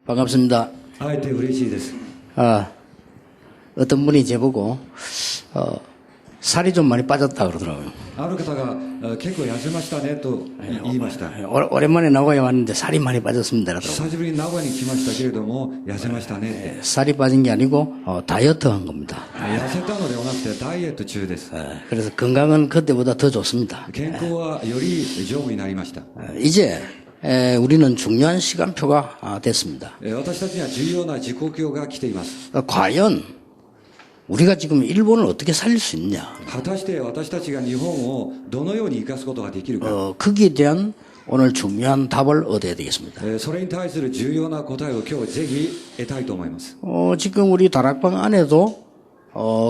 반갑습니다. 会えて嬉しいです。 어떤 분이 제보고, 살이 좀 많이 빠졌다 그러더라고요. ある方が結構痩せましたねと言いました。 오랜만에 나고야 왔는데 살이 많이 빠졌습니다. 그러더라고요. 久しぶりに名古屋に来ましたけれども痩せましたねって。 살이 빠진 게 아니고, 다이어트 한 겁니다. 痩せたのではなくてダイエット中です。 그래서 건강은 그때보다 더 좋습니다. 健康はより丈夫になりました。 이제, 우리는 중요한 시간표가 됐습니다. 私たちには重要な時刻表が来ています。 과연, 우리가 지금 일본을 어떻게 살릴 수 있냐? 果たして私たちが日本をどのように生かすことができるか。 거기에 대한 오늘 중요한 답을 얻어야 되겠습니다. それに対する重要な答えを今日ぜひ得たいと思います。 지금 우리 다락방 안에도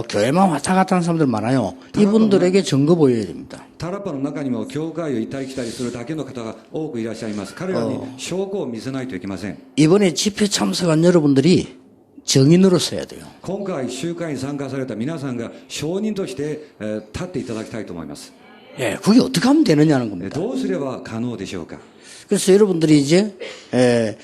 교회만 왔다 갔다 하는 사람들 많아요. 이분들에게 증거 보여야 됩니다. タラッパの中にも教会を行ったり来たりするだけの方が多くいらっしゃいます。彼らに証拠を見せないといけません。 이번에 집회 참석한 여러분들이 정인으로 서야 돼요. 今回集会に参加された皆さんが証人として立っていただきたいと思います。 예, 그게 어떻게 하면 되느냐는 겁니다. どうすれば可能でしょうか。 그래서 여러분들이 이제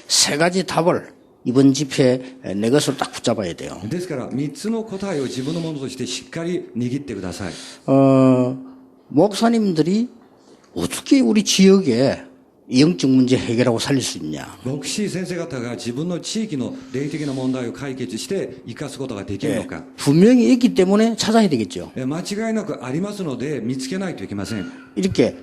세 가지 답을 이번 집회에 내 것을 딱 붙잡아야 돼요. ですから3つの答えを自分のものとしてしっかり握ってください。 목사님들이 어떻게 우리 지역에 영적 문제 해결하고 살릴 수 있냐? 牧師先生方が自分の地域の霊的な問題を解決して生かすことができるのか。 분명히 있기 때문에 찾아야 되겠죠. 間違いなくありますので見つけないといけません。 이렇게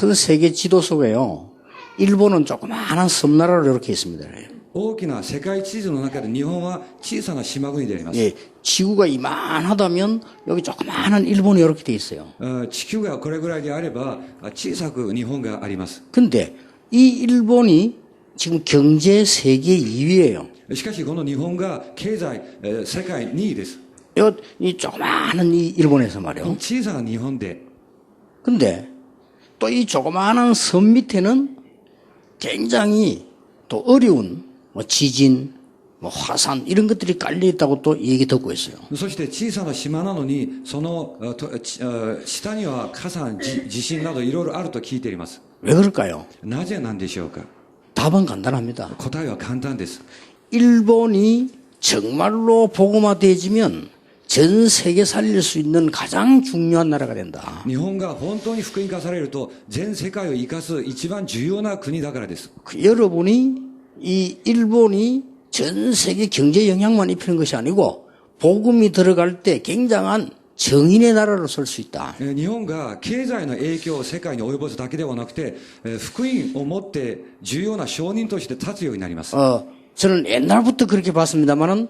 큰 세계 지도 속에요. 일본은 조그마한 섬나라로 이렇게 있습니다. 大きな世界地図の中で日本は小さな島国であります。 예, 지구가 이만하다면 여기 조그마한 일본이 이렇게 돼 있어요. 地球がこれぐらいであれば小さく日本があります。 근데 이 일본이 지금 경제 세계 2위예요. しかしこの日本が経済、世界2位です。 이 조그마한 이 일본에서 말이에요. 小さな日本で 근데 또 이 조그마한 섬 밑에는 굉장히 또 어려운 뭐 지진, 뭐 화산 이런 것들이 깔려 있다고 또 얘기 듣고 있어요. そして小さな島なのにその下には火山、地震などいろいろあると聞いています。 왜 그럴까요? なぜなんでしょうか。 답은 간단합니다. 答えは簡単です。 일본이 정말로 복음화되어지면 전 세계 살릴 수 있는 가장 중요한 나라가 된다. 日本が本当に福音化されると全世界を生かす一番重要な国だからです。 여러분이 이 일본이 전 세계 경제 영향만 입히는 것이 아니고 복음이 들어갈 때 굉장한 정인의 나라로 설 수 있다. 日本が経済の影響を世界に及ぼすだけではなくて福音をもって重要な証人として立つようになります。 저는 옛날부터 그렇게 봤습니다만은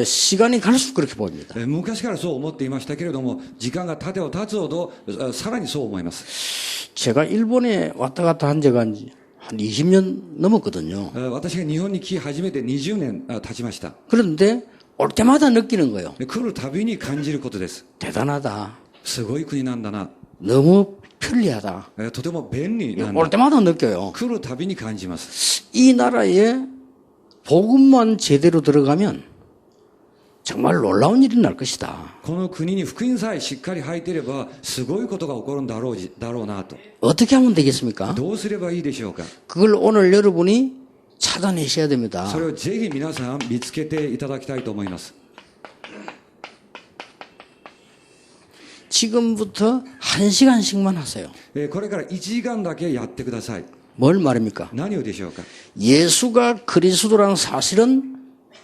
시간이 갈수록 그렇게 보입니다. 昔からそう思っていましたけれども時間が経てば経つほどさらにそう思います。 제가 일본에 왔다 갔다 한 지가 한 20년 넘었거든요. 私が日本に来始めて20年経ちました。 그런데 올 때마다 느끼는 거예요. 来るたびに感じることです。 대단하다. すごい国なんだな。 너무 편리하다. とても便利なん 올 だ。 때마다 느껴요. 来るたびに感じます。 이 나라에 복음만 제대로 들어가면 정말 놀라운 일이 날 것이다. この国に福音さえしっかり入っていればすごいことが起こるんだろうなと。 어떻게 하면 되겠습니까? どうすればいいでしょうか。 그걸 오늘 여러분이 찾아내셔야 됩니다. それをぜひ皆さん見つけていただきたいと思います。 지금부터 1시간씩만 하세요. これから1時間だけやってください。 뭘 말입니까? 何をでしょうか。 예수가 그리스도라는 사실은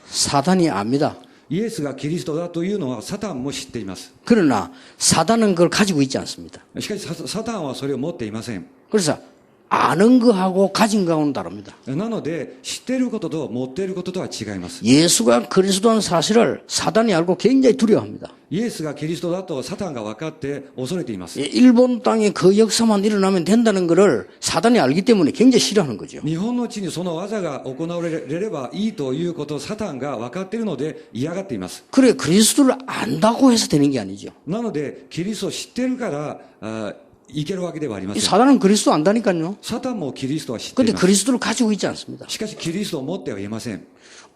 사단이 압니다. イエスがキリストだというのはサタンも知っています。 그러나 사단은 그걸 가지고 있지 않습니다. しかしサタンはそれを持っていません。 그래서 아는 거하고 가진 거하고는 다릅니다. なので知っていることと持っていることとは違います。 예수가 그리스도라는 사실을 사단이 알고 굉장히 두려워합니다. イエスがキリストだとサタンが分かって恐れています。 일본 땅에 그 역사만 일어나면 된다는 것을 사단이 알기 때문에 굉장히 싫어하는 거죠. 日本の地にその技が行われればいいということをサタンが分かっているので嫌がっています。 그래 그리스도를 안다고 해서 되는 게 아니죠. なのでキリストを知っているからいけるわけではありません。 사단은 그리스도 안다니까요. サタンもキリストは知ってい 근데 ます。 그리스도를 가지고 있지 않습니다. しかしキリストを持ってはいません。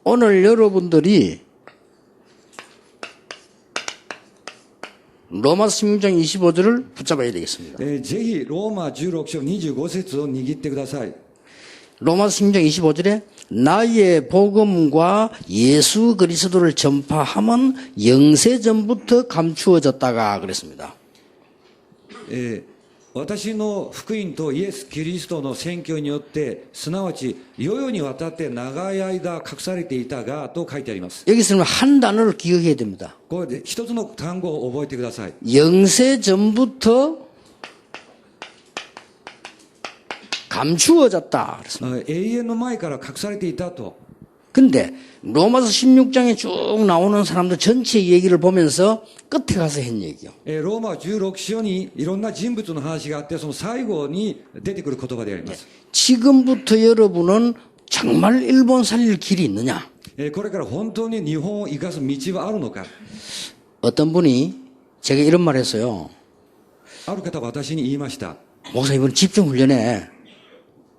오늘 여러분들이 로마서 16장 25절을 붙잡아야 되겠습니다. ぜひローマ16章25節を握ってください。 로마서 16장 25절에 나의 복음과 예수 그리스도를 전파함은 영세 전부터 감추어졌다가 그랬습니다. 私の福音とイエス・キリストの宣教によって、すなわち世々にわたって長い間隠されていたがと書いてあります。 여기서는 한 단어를 기억해야 됩니다. これで一つの単語を覚えてください。 영세 전부터 감추어졌다 그랬습니다. 永遠の前から隠されていたと。 근데 로마서 16장에 쭉 나오는 사람들 전체 얘기를 보면서 끝에 가서 한 얘기요. ローマ16章にいろんな人物の話があって、その最後に出てくる言葉であります。 지금부터 여러분은 정말 일본 살릴 길이 있느냐? これから本当に日本を生かす道はあるのか。 어떤 분이 제가 이런 말 했어요. ある方は私に言いました。 목사 이번 집중훈련에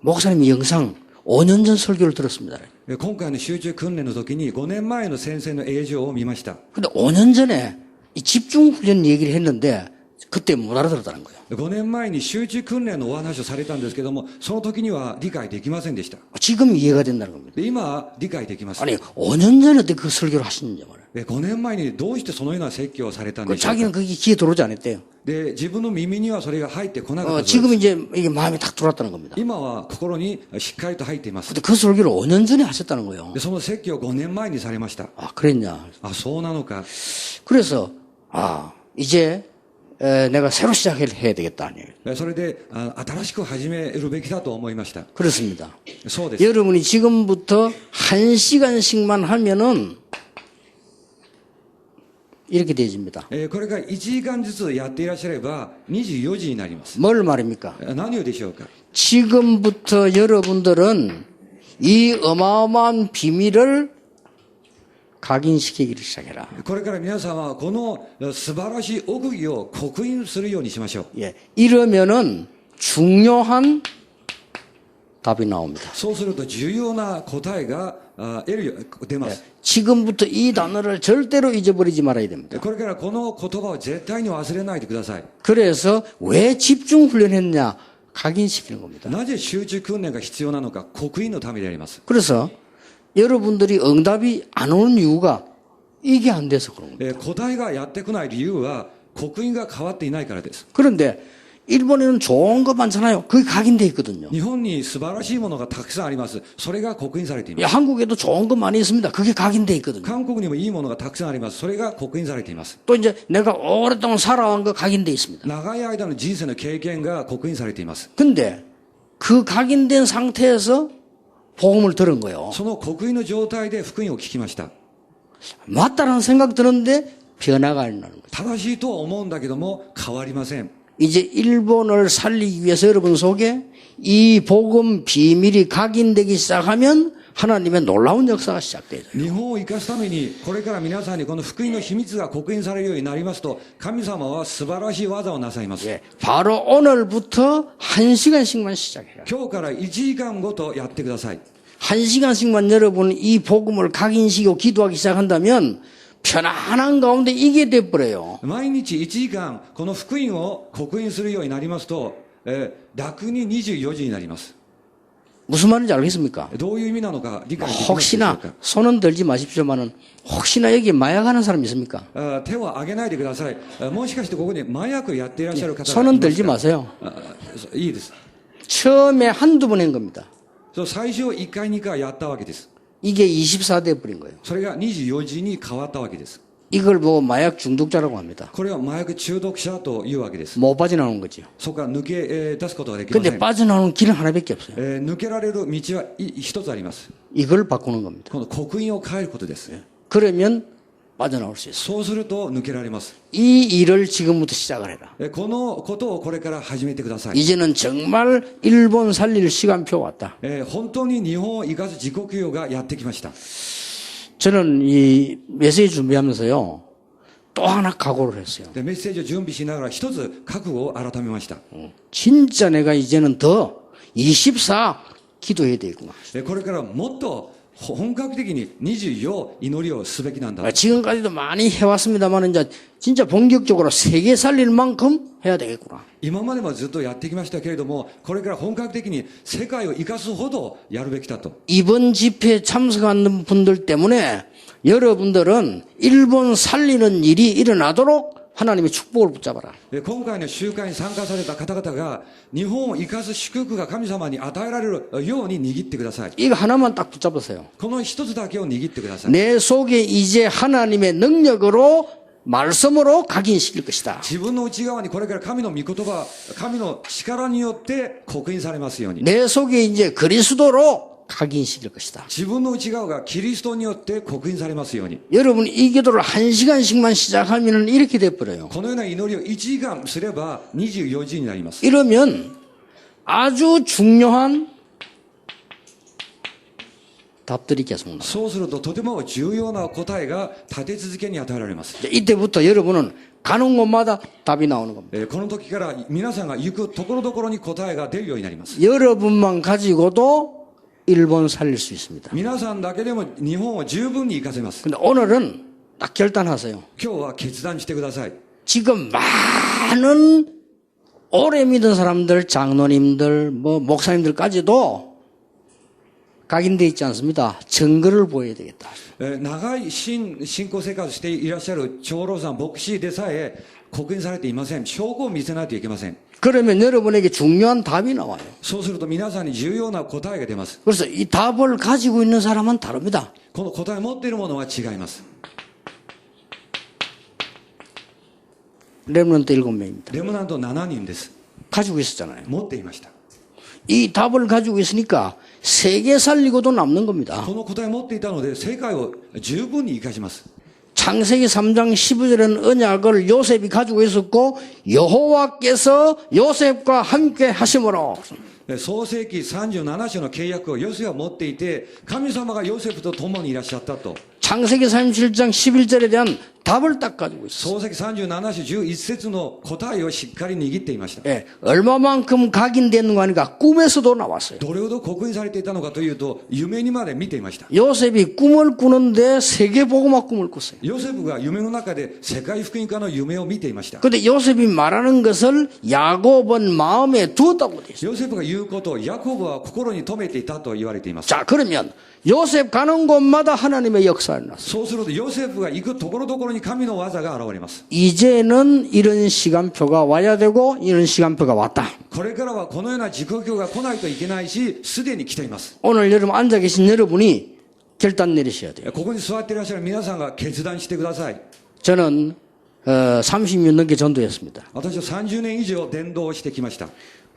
목사님 영상 5년 전 설교를 들었습니다. 今回の集中訓練の時に5年前の先生の映像を見ました。 근데 5년 전에 이 집중훈련 얘기를 했는데 그때 못 알아들었다는 거예요. 5年前に集中訓練のお話をされたんですけども、その時には理解できませんでした。 지금 이해가 된다는 겁니다. で今は理解できます。 아니 5년 전에 어떻게 그 설교를 하시는지 말이에요. 5年前にどうしてそのような説教をされたんでしょうか。 자기는 그게 귀에 들어오지 않았대요. で自分の耳にはそれが入ってこなかったそうです。 지금 이제 이게 마음에 탁 들어왔다는 겁니다. 今は心にしっかりと入っています。 근데 그 설교를 5년 전에 하셨다는 거예요. でその説教を5年前にされました。 아, 그랬냐. あ、そうなのか。 그래서, 이제, 내가 새로 시작해야 되겠다. 아니에요. それで新しく始めるべきだと思いました。 그렇습니다. そうです。 여러분이 지금부터 1시간씩만 하면은 이렇게 되어집니다. これが1時間ずつやっていらっしゃれば24時になります。 뭘 말입니까? 何をでしょうか。 지금부터 여러분들은 이 어마어마한 비밀을 각인시키기를 시작해라. これから皆さんはこの素晴らしい奥義を刻印するようにしましょう。 예, 이러면은 중요한 답이 나옵니다. そうすると重要な答えが出ます。 지금부터 이 단어를 절대로 잊어버리지 말아야 됩니다. これからこの言葉を絶対に忘れないでください。 그래서 왜 집중 훈련했냐? 각인시키는 겁니다. なぜ集中訓練が必要なのか、刻印のためであります。 그래서 여러분들이 응답이 안 오는 이유가 이게 안 돼서 그런 겁니다. 答えがやってこない理由は刻印が変わっていないからです。 그런데 일본에는 좋은 거 많잖아요. 그게 각인돼 있거든요. 日本に素晴らしいものがたくさんあります。それが刻印されていま 예, す。 한국에도 좋은 거 많이 있습니다. 그게 각인돼 있거든요. 韓国にもいいものがたくさんあります。それが刻印されています。 또 이제 내가 오랫동안 살아온 거 각인돼 있습니다. 長い間の人生の経験が刻印されています。 근데 그 각인된 상태에서 복음을 들은 거예요. その刻印の状態で福音を聞きました。 맞다라는 생각 드는데 변화가 안 나는 거죠. 正しいとは思うんだけども変わりません。 이제 일본을 살리기 위해서 여러분 속에 이 복음 비밀이 각인되기 시작하면 하나님의 놀라운 역사가 시작돼요. 日本を生かすためにこれから皆さんにこの福音の秘密が刻印されるようになりますと、神様は素晴らしい技をなさいます。 예, 바로 오늘부터 1시간씩만 시작해요. 今日から1時間ごとやってください。 1시간씩만 여러분 이 복음을 각인시키고 기도하기 시작한다면 편안한 가운데 이게 돼버려요. 毎日1時間この福音を刻印するようになりますと、楽に24時になります。 무슨 말인지 알겠습니까? どういう意味なのか理解できますでしょう 혹시나 か。 손은 들지 마십시오만은 혹시나 여기 마약하는 사람 있습니까? 手を挙げないでください。もしかしてここに麻薬やっていらっしゃる方がいますか。 손은 들지 마세요. いいです。 처음에 한두 번 한 겁니다. そう最初1回2回やったわけです。 이게 24대 버린 거예요. それが24時に変わったわけです。 이걸 보고 마약 중독자라고 합니다. これは麻薬中毒者というわけです。 못 빠져나오는 거죠. そこから抜け出すことができませ 근데 ん。 빠져나오는 길은 하나밖에 없어요. 抜けられる道は一つあります。 이걸 바꾸는 겁니다. この刻印を変えることです。 그러면 빠져나올 수 있어요. そうすると抜けられます。 이 일을 지금부터 시작을 해라. このことをこれから始めてください。 이제는 정말 일본 살릴 시간표 왔다. 本当に日本を生かす時刻表がやってきました。 저는 이 메시지 준비하면서요. 또 하나 각오를 했어요. でメッセージを準備しながら一つ覚悟を改めました。 진짜 내가 이제는 더 24 기도해야 되겠구나. これからもっと本格的に24祈りをすべきなんだ。 지금까지도 많이 해왔습니다만 이제 진짜 본격적으로 세계 살릴 만큼 해야 되겠구나. 今までもずっとやってきましたけれども、これから本格的に世界を生かすほどやるべきだと。 이번 집회에 참석하는 분들 때문에 여러분들은 일본 살리는 일이 일어나도록 하나님의 축복을 붙잡아라. 今回の集会に参加された方々が日本を生かす祝福が神様に与えられるように握ってください。 이거 하나만 딱 붙잡으세요. この一つだけを握ってください。 내 속에 이제 하나님의 능력으로 말씀으로 각인시킬 것이다. 自分の内側にこれから神の御言葉、神の力によって刻印されますように。 내 속에 이제 그리스도로 각인시킬 것이다. 自分の内側がキリストによって刻印されますように。 여러분 이 기도를 1시간씩만 시작하면 이렇게 돼버려요. このような祈りを1時間すれば24時になります。 이러면 아주 중요한 답들이 계속 나와요. そうするととても重要な答えが立て続けに与えられます。 이때부터 여러분은 가는 곳마다 답이 나오는 겁니다. この時から皆さんが行くところどころに答えが出るようになります。 여러분만 가지고도 일본 살릴 수 있습니다. 皆さんだけでも日本を十分に生かせます。 근데 오늘은 딱 결단하세요. 今日は決断してください。 지금 많은 오래 믿은 사람들, 장로님들, 목사님들까지도 각인되어 있지 않습니다. 증거를 보여야 되겠다. 長い信仰生活していらっしゃる長老さん、牧師でさえ刻印されていません。証拠を見せないといけません。 그러면 여러분에게 중요한 답이 나와요. そうすると皆さんに重要な答えが出ます。 그래서 이 답을 가지고 있는 사람은 다릅니다. この答えを持っているものは違います。 렘넌트 7명입니다. レムナント7人です。 가지고 있었잖아요. 持っていました。 이 답을 가지고 있으니까 세계 살리고도 남는 겁니다. この答えを持っていたので世界を十分に生かします。 창세기 3장 15절에는 언약을 요셉이 가지고 있었고 여호와께서 요셉과 함께 하심으로 創世記37章の契約をヨセフは持っていて、神様がヨセフと共にいらっしゃったと。 창세기 37장 11절에 대한 답을 딱 가지고 있어요. 創世記37章11節の答えをしっかり握っていました。 예, 얼마만큼 각인되는 거 아니까 꿈에서도 나왔어요. どれほど刻印されていたのかというと、夢にまで見ていました。 요셉이 꿈을 꾸는데 세계복음화 꿈을 꿨어요. ヨセフが夢の中で世界福音家の夢を見ていました。 근데 요셉이 말하는 것을 야곱은 마음에 두었다고 돼 있어요. ヨセフが言うことをヤコブは心に留めていたと言われています。 자, 그러면 요셉 가는 곳마다 하나님의 역사가 일어났어요. そうするとヨセフが行くところどころに神の技が現れます。 이제는 이런 시간표가 와야 되고 이런 시간표가 왔다. これからはこのような時刻が来ないといけないし、すでに来ています。 오늘 여러분 앉아 계신 여러분이 결단 내리셔야 돼요. ここに座っていらっしゃる皆さんが決断してください。 저는 30년 넘게 전도했습니다. 私は30年以上伝道をしてきました。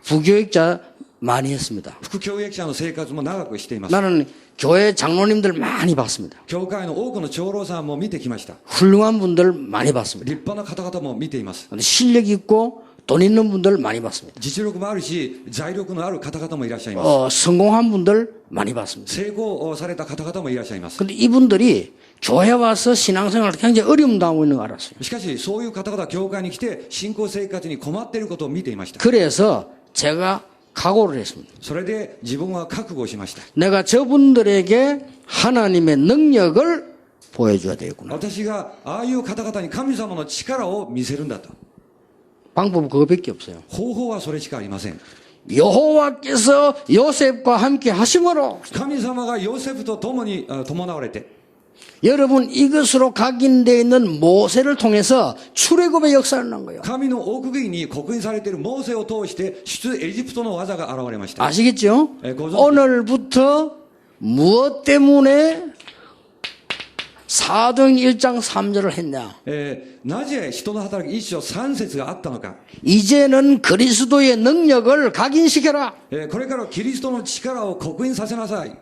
부교육자 많이 했습니다. 副教育者の生活も長くしています。 나는 교회 장로님들 많이 봤습니다. 教会の多くの長老さんも見てきました。 훌륭한 분들 많이 봤습니다. 立派な方々も見ています。 실력 있고 돈 있는 분들 많이 봤습니다. 実力もあるし、財力のある方々もいらっしゃいます。 성공한 분들 많이 봤습니다. 成功された方々もいらっしゃいます。 근데 이분들이 교회 와서 신앙생활을 굉장히 어려움 당하고 있는 걸 알았어요. しかし、そういう方々は教会に来て、信仰生活に困っていることを見ていました。 그래서 제가 각오를 했습니다. それで自分は覚悟しました。 내가 저분들에게 하나님의 능력을 보여줘야 되겠구나. 私がああいう方々に神様の力を見せるんだと。 방법은 그거밖에 없어요. 方法はそれしかありません。 여호와께서 요셉과 함께 하심으로 神様がヨセフと共に伴われて、 여러분 이것으로 각인되어 있는 모세를 통해서 출애굽의 역사를 난 거예요. 神の奥義に刻印されているモーセを通して出エジプトの技が現れました。 아시겠죠? 고정. 오늘부터 무엇 때문에 사도행 1장 3절을 했냐? なぜ人の働き一章三節があったのか。 이제는 그리스도의 능력을 각인시켜라. これからキリストの力を刻印させなさい。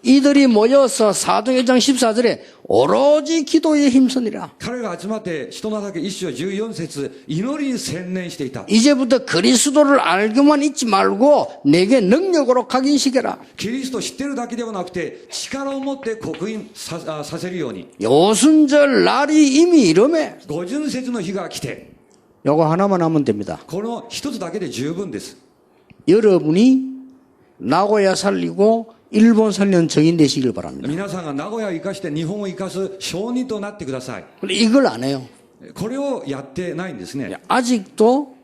이들이 모여서 사도행 1장 14절에 오로지 기도에 힘쓰니라. 彼が集まって人の働き一章14節祈りに専念していた。 이제부터 그리스도를 알고만 있지 말고 내게 능력으로 각인시켜라. キリストを知ってるだけではなくて力を持って刻印させるように。 요순절 날이 이미 이름에 五巡節の日が来て、 요거 하나만 하면 됩니다. この一つだけで十分です。 여러분이 나고야 살리고 일본 살리는 정인 되시길 바랍니다. 皆さんが名古屋を生かして日本を生かす証人となってください。 근데 이걸 안 해요. これをやってないんですね。 아직도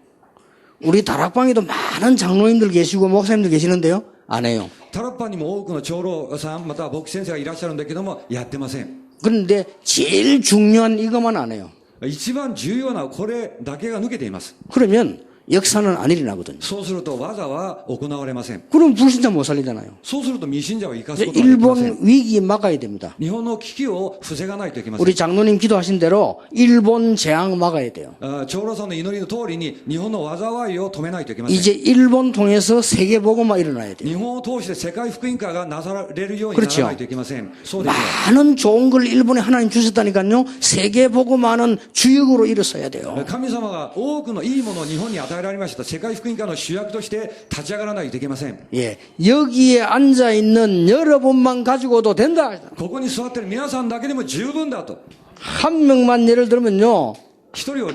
우리 다락방에도 많은 장로님들 계시고 목사님들 계시는데요. 안 해요. タラッパにも多くの長老さん、または牧師先生がいらっしゃるんだけども、やってません。 그런데 제일 중요한 이것만 안 해요. 一番重要なこれだけが抜けています。 그러면 역사는 안 일어나거든요. そうすると技は行われません。 그럼 불신자 못 살리잖아요. そうすると未信者を生かす 이제 ことができません。 일본 위기 막아야 됩니다. 日本の危機を防がないといけません。 우리 장로님 기도하신 대로 일본 재앙 막아야 돼요. 長老さんの祈りの通りに日本の災いを止めないといけません。 이제 일본 통해서 세계 복음화 일어나야 돼요. 日本を通して世界福音化がなされるようにならないといけません。そうですよ。 많은 좋은 걸 일본에 하나님 주셨다니까요. 세계 복음화는 주역으로 일어서야 돼요. 神様が多くのいいものを日本に与えられました。世界福音化の主役として立ち上がらないといけません。 예, 여기에 앉아 있는 여러분만 가지고도 된다. ここに座っている皆さんだけでも十分だと。 한 명만 예를 들면요, 一人を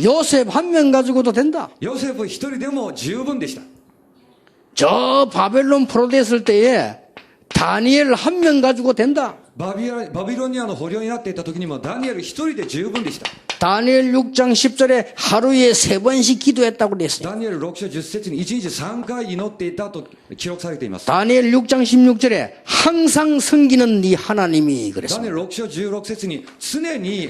요셉 한 명 가지고도 된다. ヨセフ一人でも十分でした。 저 바벨론 포로됐을 때에 다니엘 한 명 가지고 된다. バビロニアの捕虜になっていた時にもダニエル一人で十分でした。 다니엘 6장 10절에 하루에 3번씩 기도했다고 그랬어요. ダニエル6章10節に1日3回祈っていたと記録されています。 다니엘 6장 16절에 항상 섬기는 네 하나님이 ダニ 그랬습니다. エル6章16節に常に、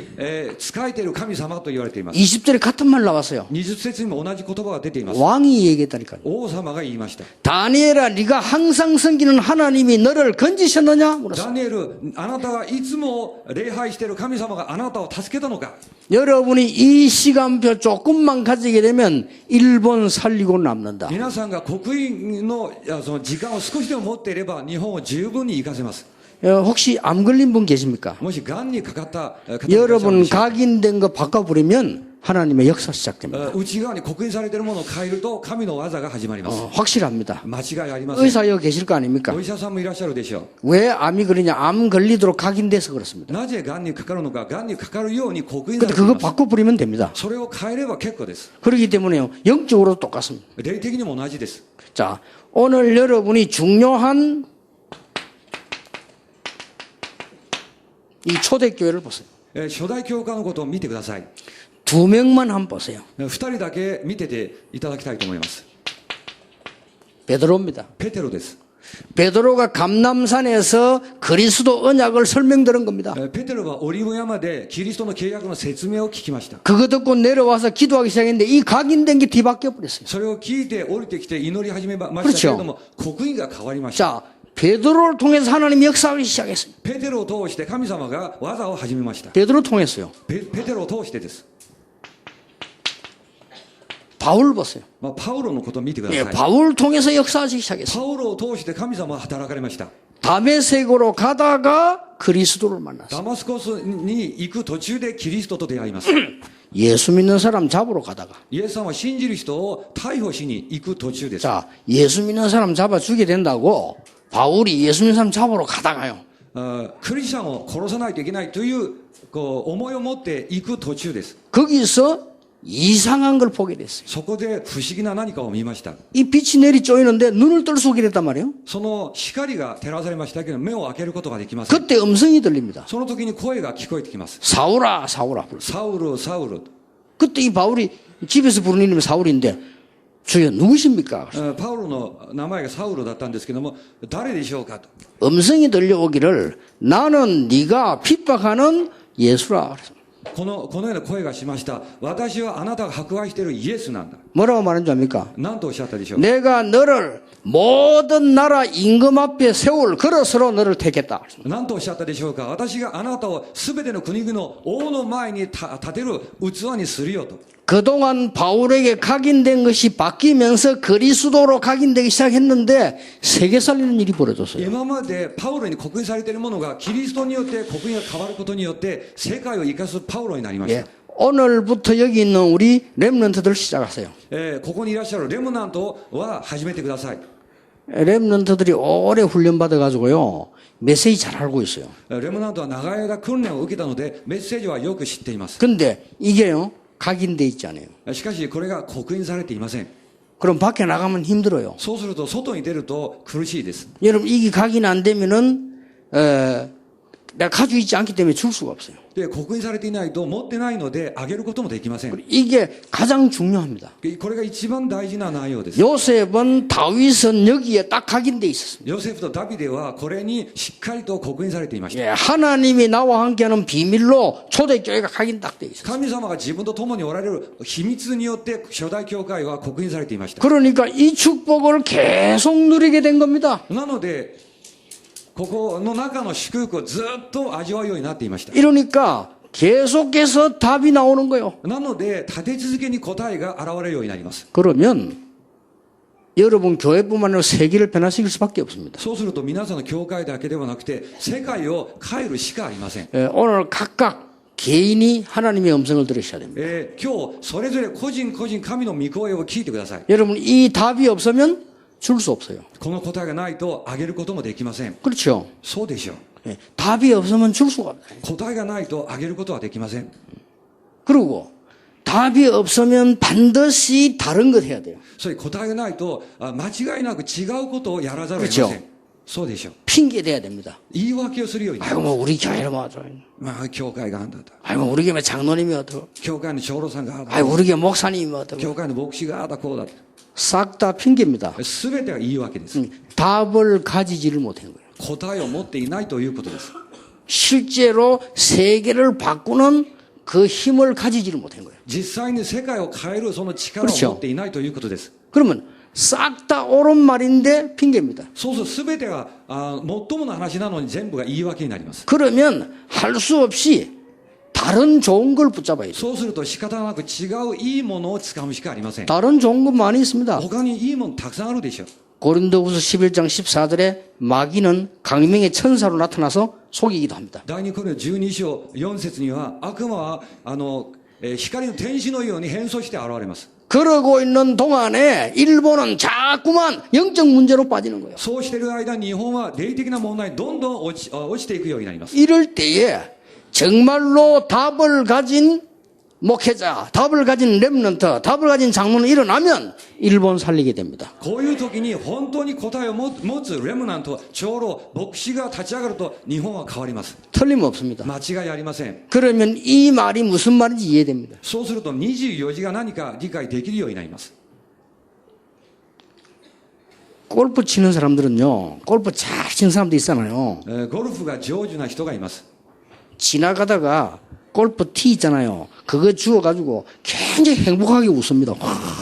仕えている神様と言われています。 20절에 같은 말 나왔어요. 20節にも同じ言葉が出ています。 왕이 얘기했다니까요. 王様が言いました。 다니엘아 네가 항상 섬기는 하나님이 너를 건지셨느냐? 물었어요. ダニエル、あなたはいつも礼拝している神様があなたを助けたのか。 여러분이 이 시간표 조금만 가지게 되면 일본 살리고 남는다. 皆さんが刻印のその時間を少しでも持っていれば日本を十分に生かせます。 혹시 암 걸린 분 계십니까? もし癌にかかった方がいらっしゃるん 여러분 でしょうか。 각인된 거 바꿔버리면 하나님의 역사 시작됩니다. 内側に刻印されているものを変えると神の技が始まります。 확실합니다. 間違いありません。 의사 여기 계실 거 아닙니까? お医者さんもいらっしゃるでしょ 왜 암이 그러냐? 암 걸리도록 각인돼서 그렇습니다. う。なぜ癌にかかるのか、癌にかかるように刻印さ 근데 れてい 그거 ます。 바꿔버리면 됩니다. それを変えれば結構です。 그렇기 때문에요. 영적으로 똑같습니다. 霊的にも同じです。 자, 오늘 여러분이 중요한 이 초대교회를 보세요. 初代教会のことを見てください。 두 명만 한번 보세요. 2人だけ見てていただきたいと思います。 베드로입니다. ペテロです。 베드로가 감남산에서 그리스도 언약을 설명드린 겁니다. ペテロはオリーブ山でキリストの契約の説明を聞きました。 그거 듣고 내려와서 기도하기 시작했는데 이 각인된 게 뒤바뀌어 버렸어요. それを聞いて降りてきて祈り始めましたけれども、刻印が変わりました。 자, 베드로를 통해서 하나님이 역사하기 시작했어요. ペテロを通して神様が技を始めました。 베드로 통했어요. ペテロを通してです。 바울 보세요. パウロのことを見てくだ 예, さい。 바울 통해서 역사하기 시작했어요. パウロを通して神様は働かれました。 다메섹으로 가다가 그리스도를 만났어요. ダマスコスに行く途中でキリストと出会います。 예수 믿는 사람 잡으러 가다가 イエス様は信じる人を逮捕しに行く途中です。 자, 예수 믿는 사람 잡아 죽게 된다고 바울이 예수 믿는 사람 잡으러 가다가요. クリスチャンを殺さないといけないという思いを持って行く途中です。 거기서 이상한 걸 보게 됐어요. そこで不思議な何かを見ました。 이 빛이 내리 쪼이는데 눈을 뜰 수 없게 됐단 말이에요. その光が照らされましたけど目を開けることができません。 그때 음성이 들립니다. その時に声が聞こえてきます。 사울아, 사울아. サウル、サウル。 그때 이 바울이 집에서 부르는 이름이 사울인데 주여 누구십니까? パウロの名前がサウルだったんですけども、誰でしょうかと。 음성이 들려오기를 나는 네가 핍박하는 예수라. このような声がしました。私はあなたが迫害しているイエスなんだ。 뭐라고 말한 줄 압니까? 何とおっしゃったでしょう。 내가 너를 모든 나라 임금 앞에 세울 그릇으로 너를 택했다. 何とおっしゃったでしょうか。私があなたをすべての国々の王の前に立てる器にするよと。 그동안 바울에게 각인된 것이 바뀌면서 그리스도로 각인되기 시작했는데 세계 살리는 일이 벌어졌어요. 今までパウロに刻印されているものがキリストによって刻印が変わることによって世界を生かすパウロになりまし 예, た。 오늘부터 여기 있는 우리 렘넌트들 시작하세요. ここにいらっしゃるレムナントは始めてください。 렘넌트들이 오래 훈련 받아가지고요 메시지 잘 알고 있어요. レムナントは長い間訓練を受けたのでメッセージはよく知っています。 근데 이게요 각인돼 있지 않아요. しかしこれが刻印されていません。 그럼 밖에 나가면 힘들어요. そうすると外に出ると苦しいです。 여러분 이게 각인 안 되면은 내가 가지고 있지 않기 때문에 줄 수가 없어요. で、刻印されていないと持ってないのであげることもできません。 이게 가장 중요합니다. これが一番大事な内容です。 요셉은 다윗은 여기에 딱 각인돼 있었습니다. ヨセフとダビデはこれにしっかりと刻印されていました。 예, 하나님이 나와 함께하는 비밀로 초대교회가 각인 딱 돼 있어요. 神様が自分と共におられる秘密によって初代教会は刻印されていました。 그러니까 이 축복을 계속 누리게 된 겁니다. なので、ここの中の祝福をずっと味わうようになっていました。 이러니까 계속해서 답이 나오는 거예요. なので、立て続けに答えが現れるようになります。 그러면 여러분 교회뿐만 아니라 세계를 변화시킬 수밖에 없습니다. そうすると皆さんの教会だけではなくて、世界を変えるしかありません。 예, 오늘 각각 개인이 하나님의 음성을 들으셔야 됩니다. 今日、それぞれ個人個人神の御声を聞いてください。 여러분 이 답이 없으면 줄 수 없어요. この答えがないとあげることもできません。 그렇죠. そうでしょう。 예, 답이 없으면 줄 수가 없어요. 答えがないとあげることはできません。 그리고 답이 없으면 반드시 다른 것 해야 돼요. それ答えがないと間違いなく違うことをやらざるを得ません。そうでしょう。 핑계 대야 됩니다. 言い訳をするようになる。 아이고 뭐 우리 교회를 뭐教会があんだと。 아이고 우리 교회 장로님이 어떠고 教会の長老さんがああだ。 아이고 우리 교회 목사님이 어떠고 教会の牧師がああだこうだ。 싹 다 핑계입니다. すべてが言い訳です。 답을 가지지를 못한 거예요. 答えを持っていないということです。 실제로 세계를 바꾸는 그 힘을 가지지를 못한 거예요. 実際に世界を変えるその力を持っていないということです。 그러면 싹 다 옳은 말인데 핑계입니다. そうするとすべてが最もの話なのに全部が言い訳になります。 그러면 할 수 없이 다른 좋은 걸 붙잡아야 돼요. そうすると仕方なく違ういいものを掴むしかありません。 다른 좋은 건 많이 있습니다. 他にいいものたくさんあるでしょう。 고린도후서 11장 14절에 마귀는 강명의 천사로 나타나서 속이기도 합니다. 第2コリント12章4節には悪魔は光の天使のように変装して現れます。 그러고 있는 동안에 일본은 자꾸만 영적 문제로 빠지는 거예요. そうしている間に日本は霊的な問題にどんどん落ちていくようになります。 이럴 때에 정말로 답을 가진 목회자, 답을 가진 렘넌트, 답을 가진 장로는 일어나면 일본 살리게 됩니다. こういう時に本当に答えを持つレムナント、長老、牧師が立ち上がると日本は変わります。 틀림없습니다. 間違いありません。 그러면 이 말이 무슨 말인지 이해됩니다. そうすると24時が何か理解できるようになります。 골프 치는 사람들은요, 골프 잘 치는 사람도 있잖아요. ゴルフが上手な人がいます。 지나가다가 골프 티 있잖아요. 그거 주워가지고 굉장히 행복하게 웃습니다.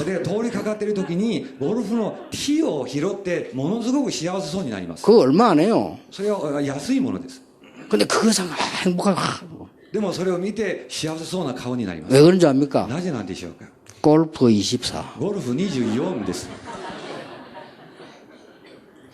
で、通りかかっている時にゴルフのティーを拾ってものすごく幸せそうになります。 그거 얼마 안 해요. それは安いものです。 근데 그거 상 행복하게. でもそれを見て幸せそうな顔になります。 왜 그런지 압니까? なぜなんでしょうか。 골프 24. ゴルフ24です。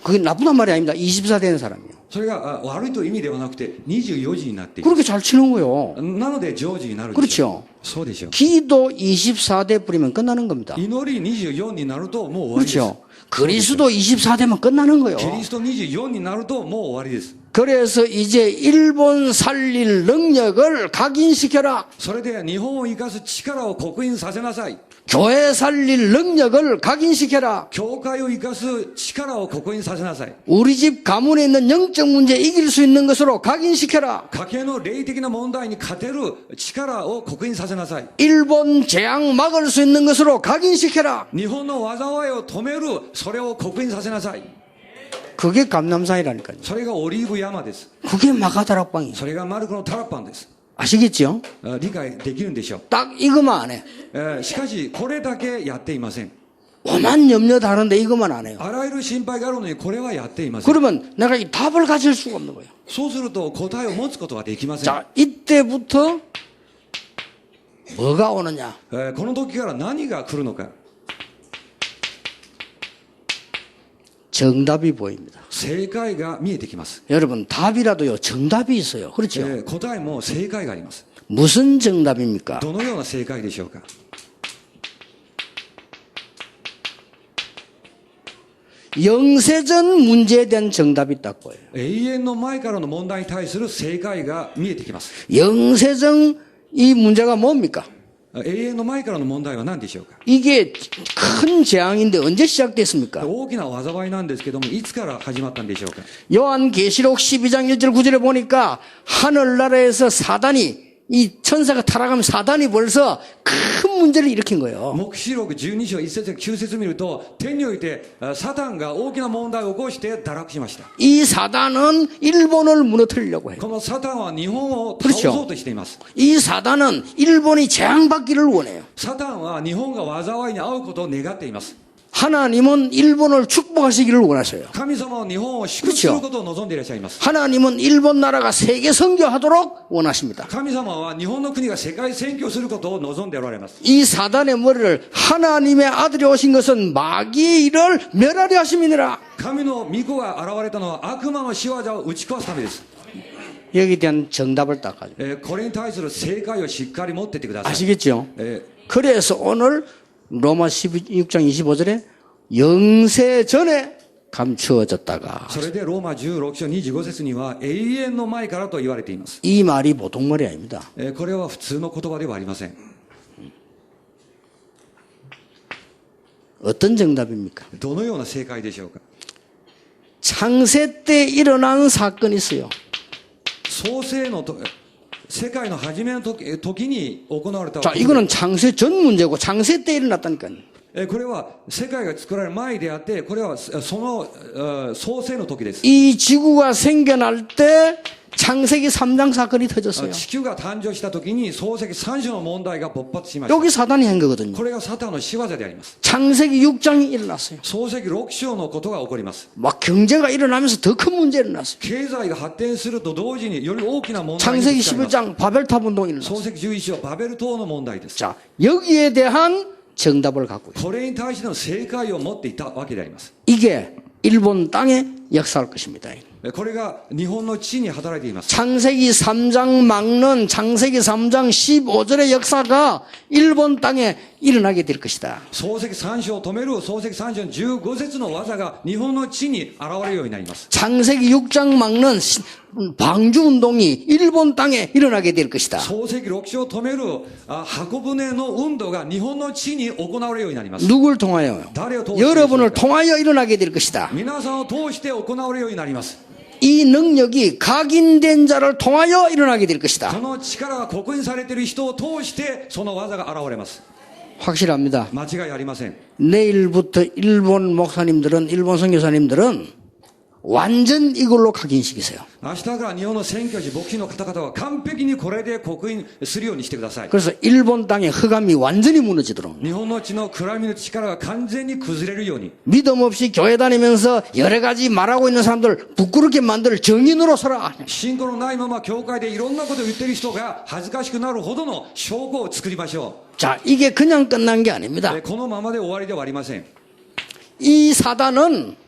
그게 나쁘단 말이 아닙니다. 24 되는 사람이요. それが悪いという意味ではなくて24時になっている。 그렇게 잘 치는 거예요. なので上手になるんでしょう。 그렇죠. そうでしょう。 기도 24대 뿌리면 끝나는 겁니다. 祈り24になるともう終わりです。 그렇죠. 그리스도 24대면 끝나는 거예요. キリスト24になるともう終わりです。 그래서 이제 일본 살릴 능력을 각인시켜라. それで日本を生かす力を刻印させなさい。 교회 살릴 능력을 각인시켜라. 教会を生かす力を刻印させなさい。 우리 집 가문에 있는 영적 문제 이길 수 있는 것으로 각인시켜라. 家計の霊的な問題に勝てる力を刻印させなさい。 일본 재앙 막을 수 있는 것으로 각인시켜라. 日本の災いを止める、それを刻印させなさい。 그게 감남산이라니까요. それがオリーブ山です。 그게 마가다락방이에요. それがマルコのタラッパンです。 아시겠죠? 理解できるんでしょう。 딱 이것만 안 해. しかしこれだけやっていません。 오만 염려 다른데 이것만 안 해요. あらゆる心配があるのにこれはやっていません。 그러면 내가 이 답을 가질 수가 없는 거예요. そうすると答えを持つことはできません。 자, 이때부터 뭐가 오느냐? この時から何が来るのか。 정답이 보입니다. 正解が見えてきます。 여러분, 답이라도요, 정답이 있어요. 그렇죠? 答えも正解があります。 무슨 정답입니까? どのような正解でしょうか。 영세전 문제에 대한 정답이 있다고 보여요. 永遠の前からの問題に対する正解が見えてきます。 영세전 이 문제가 뭡니까? 永遠の前からの問題は何でしょうか。 이게 큰 재앙인데 언제 시작됐습니까? 大きな災いなんですけども、いつから始まったんでしょうか。 요한계시록 12장 1절 9절에 보니까 하늘나라에서 사단이 이 천사가 타락하면 사단이 벌써 큰 문제를 일으킨 거예요. 黙示録12章1節9節見ると、天においてサタンが大きな問題を起こして堕落しました。 이 사단은 일본을 무너뜨리려고 해요. このサタンは日本を倒そうとしています。 이 사단은 일본이 재앙받기를 원해요. サタンは日本が災いに遭うことを願っています。 하나님은 일본을 축복하시기를 원하셔요. 神様は日本を祝福することを望んでいらっしゃいます。 하나님은 일본 나라가 세계 선교하도록 원하십니다. 神様は日本の国が世界宣教することを望んでおられます。 이 사단의 머리를 하나님의 아들이 오신 것은 마귀의 일을 멸하려 하심이니라. 神の御子が現れたのは悪魔の仕業を打ち壊すためです。 여기에 대한 정답을 딱 가지고 これに対する正解をしっかり持っていってください。 아시겠죠? え 그래서 오늘 로마 16장 25절에 영세 전에 감추어졌다가 それでローマ16章25節には永遠の前からと言われています。 이 말이 보통 말이 아닙니다. これは普通の言葉ではありません。 어떤 정답입니까? どのような正解でしょうか。 창세 때 일어난 사건이 있어요. 創世のと世界の初めの時に行われた。 자, 이거는 창세 전 문제고 창세 때 일어났다니까요. これは世界が作られる前であって、これはその創世の時です。 이 지구가 생겨날 때 창세기 3장 사건이 터졌어요. 地球が誕生した時に創世記3章の問題が勃発しました。 여기 사단이 한 거거든요. これがサタンの仕業であります。 창세기 6장이 일어났어요. 創世記6章のことが起こります。 막 경제가 일어나면서 더 큰 문제가 일어났어요. 経済が発展すると同時により大きな問題に 창세기 ぶつかります。 11장 바벨탑 운동이 일어났어요. 創世記11章バベル島の問題です。 자, 여기에 대한 정답을 갖고 있어요. これに対しての正解を持っていたわけであります。 이게 일본 땅에 역사할 것입니다. これが日本の地に働いています。 창세기 3장 막는 창세기 3장 15절의 역사가 일본 땅에 일어나게 될 것이다. 創世記3章を止める創世記3章15節の技が日本の地に現れるようになります。 창세기 6장 막는 방주 운동이 일본 땅에 일어나게 될 것이다. 創世記6章を止める箱舟の運動が日本の地に行われるようになります。 누굴 통하여요? 誰を通して 여러분을 통하여 일어나게 될 것이다. 皆さんを通して行われるようになります。 이 능력이 각인된 자를 통하여 일어나게 될 こ 것이다. の力が刻印されている人を通してその技が現れます。 확실합니다. 間違いありません。 내일부터 일본 목사님들은 일본 선교사님들은 완전 이걸로 각인시키세요. 明日から日本の宣教師牧師の方々は完璧にこれで刻印するようにしてください。 그래서 일본 땅의 흑암이 완전히 무너지도록 日本の地の暗闇の力が完全に崩れるように 믿음 없이 교회 다니면서 여러 가지 말하고 있는 사람들 부끄럽게 만들 정인으로 서라. 信仰のないまま教会でいろんなことを言っている人が恥ずかしくなるほどの証拠を作りましょ 자, 이게 그냥 끝난 게 아닙니다. う。このままで終わりではありません。 이 사단은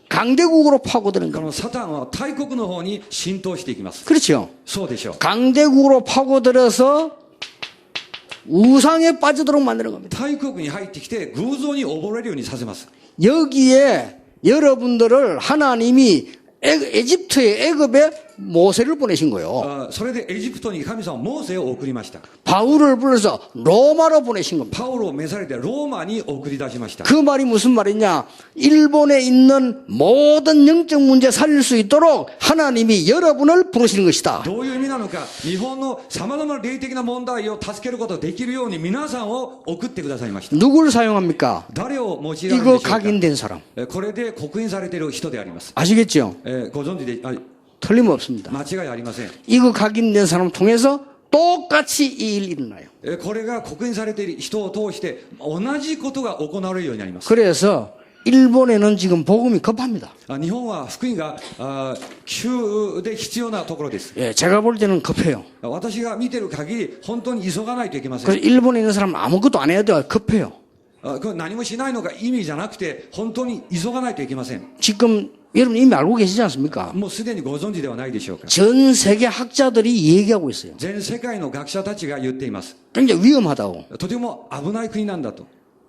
강대국으로 파고드는 こ 겁니다. のサタンは大国の方に浸透していきます。 그렇죠. そうでしょう。 강대국으로 파고들어서 우상에 빠지도록 만드는 겁니다. 大国に入ってきて偶像に溺れるようにさせます。 여기에 여러분들을 하나님이 에집트의 애굽에 모세를 보내신 거예요. それでエジプトに神様はモーセを送りました。 바울을 불러서 로마로 보내신 겁니다. パウロを召されてローマに送り出しました。 그 말이 무슨 말이냐? 일본에 있는 모든 영적 문제 살릴 수 있도록 하나님이 여러분을 부르시는 것이다. どういう意味なのか、日本の様々な霊的な問題を助けることができるように皆さんを送ってくださいました。 누굴 사용합니까? 誰を用いられるでしょ 이거 うか。 각인된 사람. これで刻印されている人であります。 아시겠죠? ご存知で、틀림없습니다. 間違いありません。 이거 각인된 사람 통해서 똑같이 이 일이 일어나요. これが刻印されている人を通して同じことが行われるようになります。 그래서 일본에는 지금 복음이 급합니다. 日本は福音が急で必要なところです。 예, 제가 볼 때는 급해요. 私が見てる限り本当に急がないといけません。 그래서 일본에 있는 사람은 아무것도 안 해야 돼요. 급해요. これ何もしないのが意味じゃなくて本当に急がないといけません。 지금 여러분 이미 알고 계시지 않습니까? もうすでにご存知ではないでしょうか。 전 세계 학자들이 얘기하고 있어요. 全世界の学者たちが言っています。 굉장히 위험하다고. とても危ない国なんだと。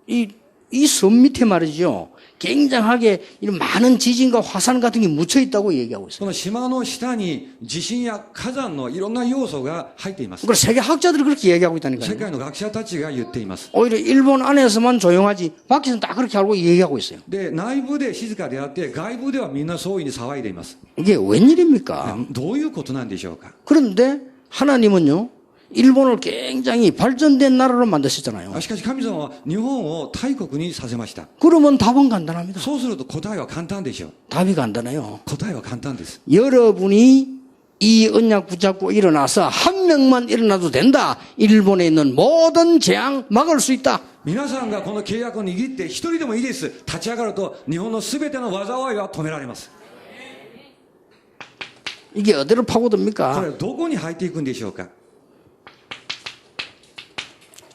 이 이 섬 밑에 말이죠. 굉장하게 이런 많은 지진과 화산 같은 게 묻혀 있다고 얘기하고 こ 있어요. の島の下に地震や火山のいろんな要素が入っています。 그걸 세계 학자들이 그렇게 얘기하고 世 있다니까요. 界の学者たちが言っています。 오히려 일본 안에서만 조용하지 밖에서는 다 그렇게 알고 얘기하고 있어요. で、内部で静かであって、外部ではみんなそういうふうに騒いでいます。 이게 웬일입니까? どういうことなんでしょうか。 그런데 하나님은요. 일본을 굉장히 발전된 나라로 만드셨잖아요. しかし神様は日本を大国にさせました。 그러면 답은 간단합니다. そうすると答えは簡単でしょう。 답이 간단해요. 答えは簡単です。 여러분이 이 언약 붙잡고 일어나서 한 명만 일어나도 된다. 일본에 있는 모든 재앙 막을 수 있다. 皆さんがこの契約を握って一人でもいいです。立ち上がると日本のすべての災いは止められます。 이게 어디로 こ 파고듭니까? れどこに入っていくんでしょうか。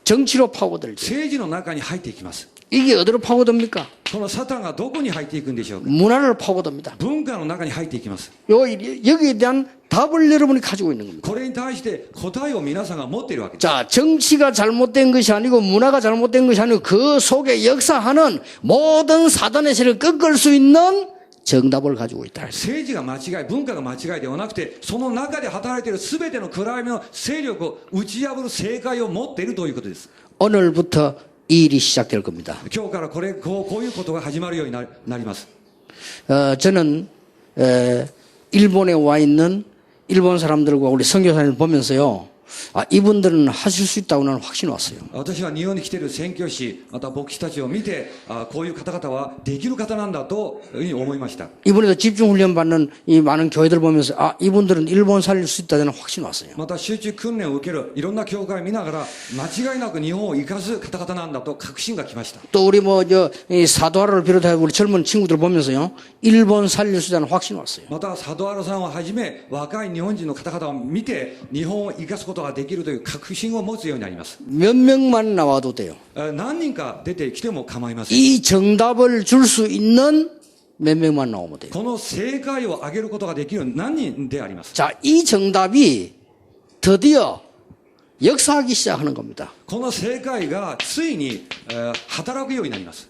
정치로 파고들죠. 政治の中に入っていきます。 이게 어디로 파고듭니까? このサタンがどこに入っていくんでしょうか。 문화를 파고듭니다. 文化の中に入っていきます。 여기에 대한 답을 여러분이 가지고 있는 겁니다. これに対して答えを皆さんが持っているわけです。 자, 정치가 잘못된 것이 아니고 문화가 잘못된 것이 아니고 그 속에 역사하는 모든 사단의 세를 꺾을 수 있는 정답을 가지고 있다. 政治が間違い、文化が間違いではなくて、その中で働いているすべての暗闇の勢力を打ち破る正解を持っているということです。 오늘부터 이 일이 시작될 겁니다. 今日からこういうことが始まるようになります。 저는 일본에 와 있는 일본 사람들과 우리 선교사님을 보면서요. 아, 이분들은 하실 수 있다고 나는 확신이 왔어요. 私は日本に来ている宣教師、また牧師たちを見て、こういう方々はできる方なんだというふうに思いました。 이번에도 집중훈련 받는 이 많은 교회들 보면서 아, 이분들은 일본 살릴 수 있다는 확신이 왔어요. また集中訓練を受けるいろんな教会を見ながら、間違いなく日本を生かす方々なんだと確信が来ました。 또 우리 이 사도하라를 비롯해 우리 젊은 친구들 보면서요. 일본 살릴 수 있다는 확신이 왔어요. また佐渡原さんをはじめ若い日本人の方々を見て日本を生かすことができるという確信を持つようになります。 몇 명만 나와도 돼요. 何人か出てきても構いません。 이 정답을 줄 수 있는 몇 명만 나오면 돼요. この正解を上げることができる何人であります。 자, 이 정답이 드디어 역사하기 시작하는 겁니다. この正解がついに、働くようになります。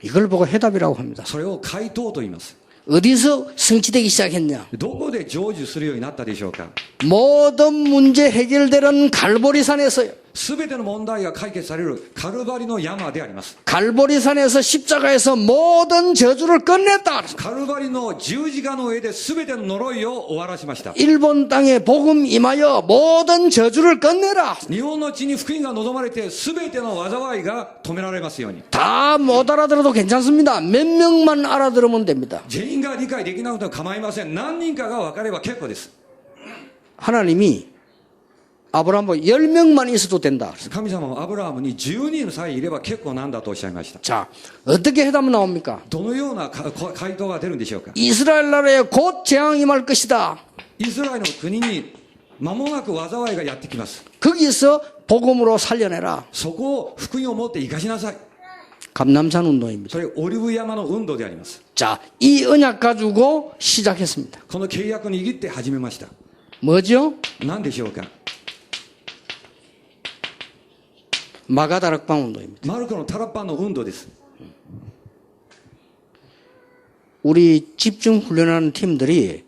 이걸 보고 해답이라고 합니다. それを回答と言います。 어디서 성취되기 시작했냐? どこで成就するようになったでしょうか。 모든 문제 해결되는 갈보리산에서요. すべての問題が解決されるカルバリの山であります。 갈보리산에서 십자가에서 모든 저주를 끝냈다. カルバリの十字架の上ですべての呪いを終わらしました。 일본 땅에 복음 임하여 모든 저주를 끝내라. 日本の地に福音が望まれてすべての災いが止められますように。 다 못 알아들어도 괜찮습니다. 몇 명만 알아들으면 됩니다. 全員が理解できなくても構いません。何人かが分かれば結構です。 하나님이 아브라함과 10명만 있어도 된다. 神様はアブラハムに10人さえいれば結構なんだとおっしゃいました。 자, 어떻게 해답은 나옵니까? どのような回答が出るんでしょうか。 이스라엘 나라에 곧 재앙이 임할 것이다. イスラエルの国に間もなく災いがやってきます。 거기서 복음으로 살려내라. そこを福音を持って生かしなさい。 감남산 운동입니다. それオリブ山の運動であります。 자, 이 언약 가지고 시작했습니다. この契約を握って始めました。 뭐죠? 何でしょうか。 마가다락방 운동입니다. マルコのタラッパンの運動です。 우리 집중 훈련하는 팀들이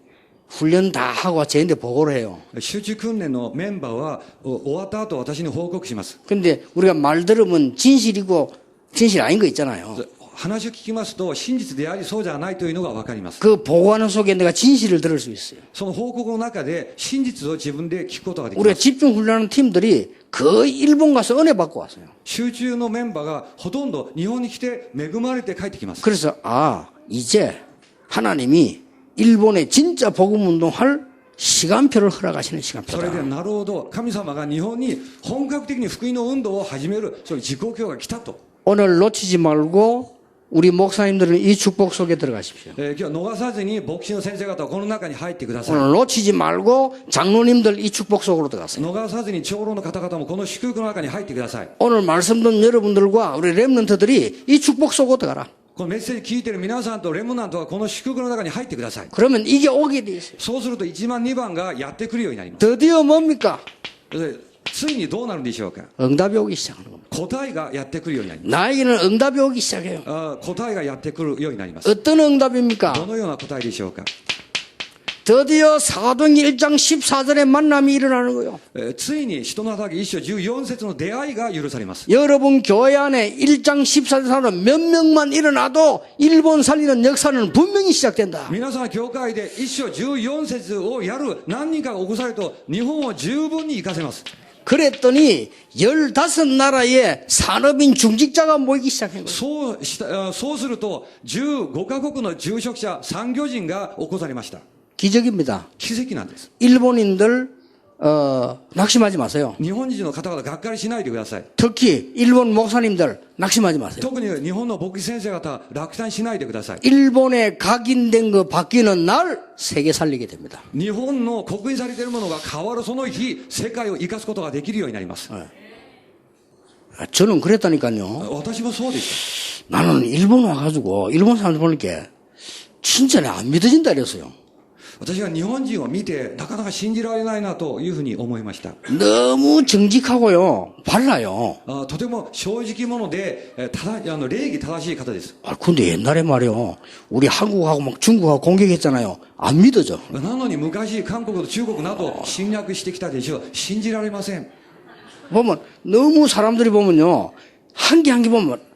훈련 다 하고 저희한테 보고를 해요. 集中訓練のメンバーは終わった後私に報告します。 근데 우리가 말 들으면 진실이고 진실 아닌 거 있잖아요. 話を聞きますと真実でありそうじゃないというのが分かります。 그 보고하는 속에 내가 진실을 들을 수 있어요. その報告の中で真実を自分で聞くことができま 우리가 す。 집중 훈련하는 팀들이 거의 일본 가서 은혜 받고 왔어요. 集中のメンバーがほとんど日本に来て恵まれて帰ってきます。 그래서 이제 하나님이 일본에 진짜 복음 운동할 시간표를 허락하시는 それ 시간표다. でなるほど神様が日本に本格的に福音の運動を始めるそういう時刻表が来たと。 오늘 놓치지 말고 우리 목사님들은 이 축복 속에 들어가십시오. 今日逃さずに牧師の先生方はこの中に入ってください。 오늘 놓치지 말고 장로님들 이 축복 속으로 들어가세요. 逃さずに長老の方々もこの祝福の中に入ってください。 오늘 말씀 듣는 여러분들과 우리 렘넌트들이 이 축복 속으로 들어가라. このメッセージ聞いている皆さんとレムナントはこの祝福の中に入ってください。 그러면 이게 오게 돼 있어요. そうすると1番2番がやってくるようになります。 드디어 뭡니까? でついにどうなるんでしょうか。 응답이 오기 시작하는 겁니다. 答えがやってくるようになります。 나에게는 응답이 오기 시작해요. 答えがやってくるようになります。 어떤 응답입니까? どのような答えでしょうか。 드디어 사도행전 1장 14절에 만남이 일어나는 거예요. ついに使徒の働き1章14節の出会いが許されます。 여러분 교회 안에 1장 14절에 몇 명만 일어나도 일본 살리는 역사는 분명히 시작된다. 皆さん教会で1章14節をやる何人かが起こされると日本を十分に生かせます。 그랬더니 15나라의 산업인 중직자가 모이기 시작한 거예요. そうすると15カ国の住職者産業人が起こされました。 기적입니다. 奇跡なんです。 일본인들 낙심하지 마세요. 日本人の方々がっかりしないでください。 특히 일본 목사님들 낙심하지 마세요. 特に日本の牧師先生方落胆しないでください。 일본에 각인된 거 바뀌는 날 세계 살리게 됩니다. 日本の刻印されているものが変わるその日世界を生かすことができるようになります。 저는 그랬다니까요. 私もそうでし 나는 일본 와가지고 일본 사람들 보니까 진짜 안 믿어진다 이랬어요. た。私が日本人を見てなかなか信じられないなというふうに思いました。 너무 정직하고요. 발라요. とても正直者で礼儀正しい方です。 근데 옛날에 말이요. 우리 한국하고 막 중국하고 공격했잖아요. 안 믿어져. なのに昔韓国と中国など侵略してきたでしょう。信じられません。 보면 너무 사람들이 보면요. 한 개 한 개 보면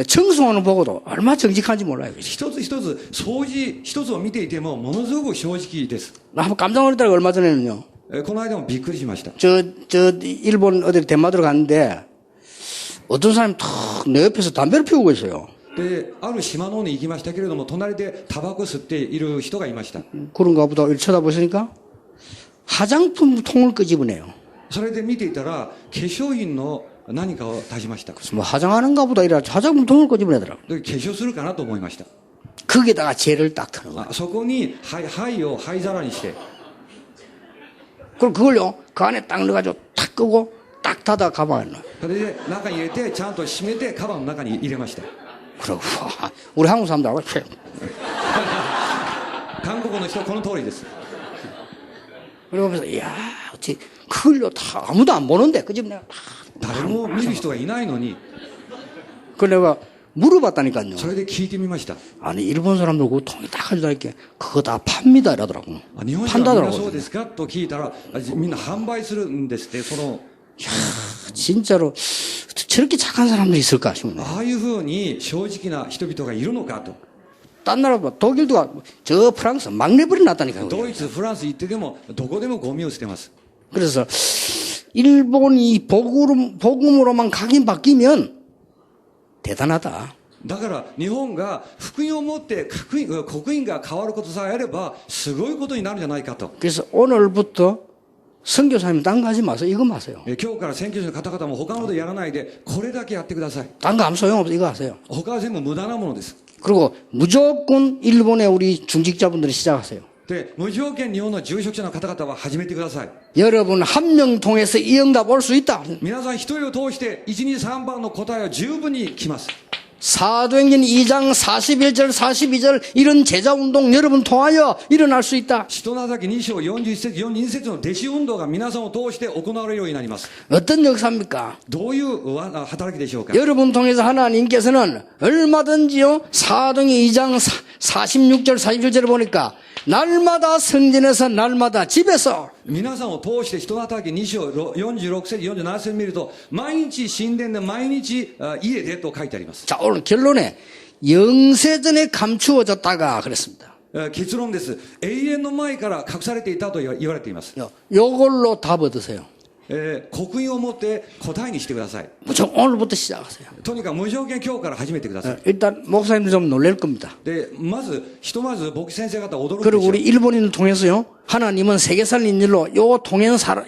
청소하는 보고도 얼마나 정직한지 몰라요. 一つ一つ掃除一つを見ていてもものすごく正直です。 나 한번 깜짝 놀랐다가 얼마 전에는요. この間もびっくりしました。 일본 어디 대마도로 갔는데 어떤 사람이 탁 내 옆에서 담배를 피우고 있어요. で、ある島の方に行きましたけれども、隣でタバコ吸っている人がいました。 그런가 보다 쳐다보시니까 화장품 통을 끄집어내요. それで見ていたら、化粧品の何かを出しました。 뭐 화장하는가 보다 이래 화장품 통을 끄집어내더라고. で化粧するかなと思いました。 거기다가 젤을 딱 트는 거야. そこに灰を灰皿にして、 그럼 그걸요 그 안에 딱 넣어가지고 탁 끄고 딱 닫아 가방에 넣어요. それで中に入れて、ちゃんと閉めて、カバンの中に入れました。 그러고 우리 한국 사람들하고 韓国の人はこの通りです。 그러면서 이야 어찌 그걸요 다 아무도 안 보는데 끄집어내가 다. 誰も見る人がいないのに、 그래 내가 물어봤다니까요. それで聞いてみました。 아니 일본 사람들 그 통이 딱 가지고 다니까 그거 다 팝니다 이러더라고. 日本人はみんなそう 판다더라고. ですかと聞いたら、みんな販売するんですって、その、 진짜로 저렇게 착한 사람들이 있을까 싶네. ああいうふうに正直な人々がいるのかと。 딴 나라 봐 독일도 저 프랑스 막 내버려 놨다니까요. ドイツ、フランス行ってでも、どこでもゴミを捨てます。 그래서 일본이 복음으로만 각인 바뀌면 대단하다. だから日本が福音を持って刻印が変わることさえあればすごいことになるんじゃないかと。 그래서 오늘부터 선교사님 딴 거 하지 마세요. 이거 마세요. 今日から宣教師の方々も他のことやらないでこれだけやってください。 딴 거 아무 소용없어. 이거 하세요. 他は全部無駄なものです。 그리고 무조건 일본의 우리 중직자분들이 시작하세요. で、無条件日本の住職者の方々は始めてください。 여러분 한 명 통해서 이 응답 올 수 있다. 皆さん一人を通して1、2、3番の答えは十分に来ます。 사도행전 2장 41절 42절 이런 제자운동 여러분 통하여 일어날 수 있다. 使徒の働き2章41節42節の弟子運動が皆さんを通して行われるようになります。 어떤 역사입니까? どういう働きでしょうか。 여러분 통해서 하나님께서는 얼마든지요 사도행전 2장 46절 47절을 보니까 날마다 성전에서 날마다 집에서 皆さんを通して人の働き2章46節47節見ると毎日神殿で毎日家でと書いてあります。 자 오늘 결론에 영세전에 감추어졌다가 그랬습니다. 結論です。永遠の前から隠されていたと言われています。 요걸로 답 얻으세요. 刻印を持って答えにしてください。 무조건 오늘부터 시작하세요. とにかく無条件今日から始めてください。 일단 목사님들 좀 놀랄 겁니다. で、ひとまず牧師先生方驚くでし 그리고 ょう。 우리 일본인을 통해서요. 하나님은 세계 살린 일로 요